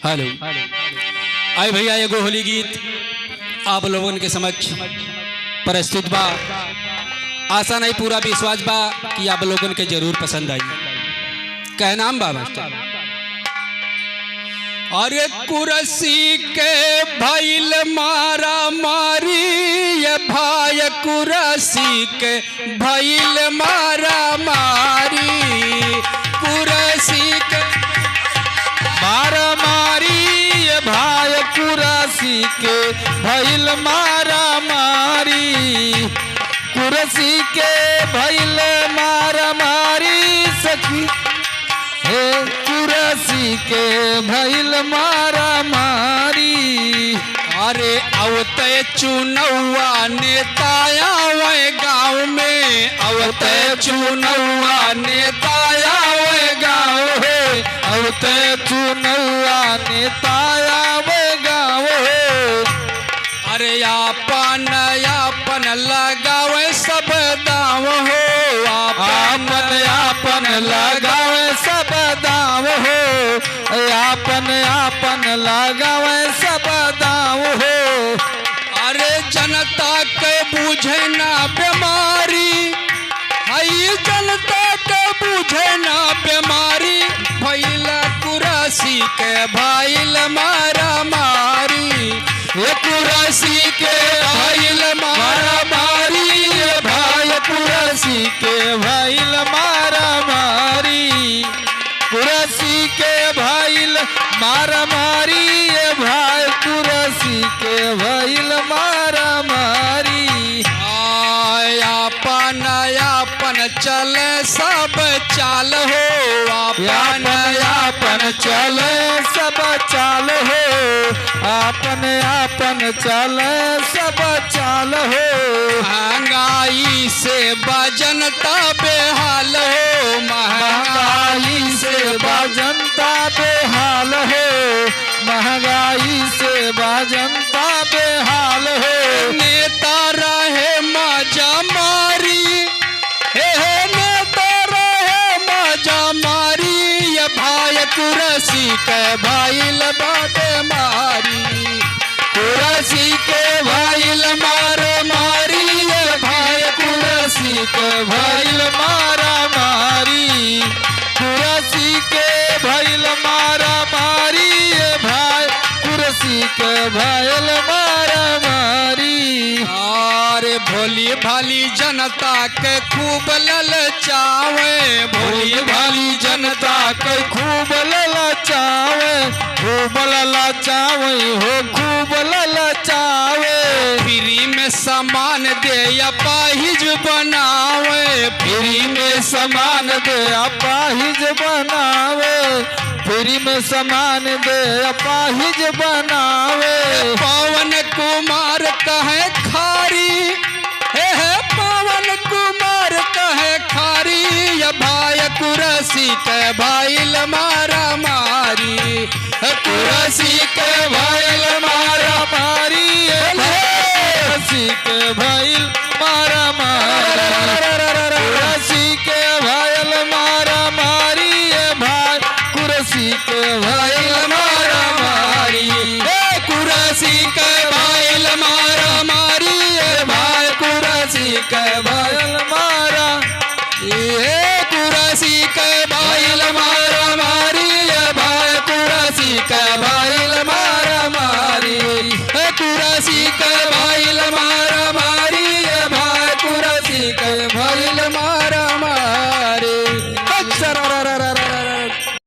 Hello आए भैया एगो होली गीत आप लोगन के समक्ष प्रस्तुत बा। आशा नहीं पूरा विश्वास बा कि आप लोगन के जरूर पसंद आई। कह नाम बा मास्टर। अरे कुर्सी के भइल मारा मारी ये भाई कुर्सी के भइल मारा मारी कुर्सी के मारा मारी ये भाई कुर्सी के भइल मारा मारी कुर्सी के भइल मारा मारी सखी हे कुर्सी के भइल मारा मारी। अरे अवते चुनौआ नेताया वे गाँव में अवते चुनौआ नेताया वे गाँव है अवते चुनौआ नेताया वे गाँव है। अरे आपन आपन लगावे सब दाव हो आपन आपन लगावे सब दाव हो आपन आपन लगावे सब दाव हो। अरे जनता के बुझे ना बीमारी हई जनता के बुझे ना बीमारी भइल कुर्सी के भइल मारा मारी ये कुर्सी के भइल मारा मारी ये भाई कुर्सी के भइल मारा मारी कुर्सी के भइल मारा मारी ये भाई कुर्सी के भइल मारा मारी। आपन आपन चले सब चाल हो आपन आपन चले सब चाल हो आपन आपन चले सब चाल हो। महंगाई से बजनता बेहाल हो महंगाई से बजनता बेहाल हो महंगाई से बजनता बेहाल हो। नेता रहे मजा मारी हे नेता रहे मजा मारी ये भाई कुर्सी के भइल बाटे मारी कुर्सी के भइल मारा मारी ये भाई कुर्सी के भइल मारा मारी कुर्सी के भइल मारा मारी ये भाई कुर्सी के भइल मारा मारी। अरे भोली भाली जनता के खूब ललचावे भोली भाली जनता के खूब ललचावे खूब ललचावे हो खूब ललचावे। फ्री में सामान दे अपाहिज बनावे फ्री में सामान दे अपाहिज बनावे फ्री में सामान दे अपाहिज बनावे। पवन कुमार कहे खारी हे पवन कुमार कहे खारी ये भाई कुर्सी के भइल मारा मारी कुर्सी के भइल मारा मारी कुर्सी के भइल मारा मारी कुर्सी के भइल मारा मारी ये भाई कुर्सी के भइल मारा मारी कुर्सी के भइल मारा मारी ये भाई कुर्सी के भइल मारा ये कुर्सी के भइल मारा मारी ये भाई कुर्सी के भइल मारा मारी कुर्सी के भइल मारा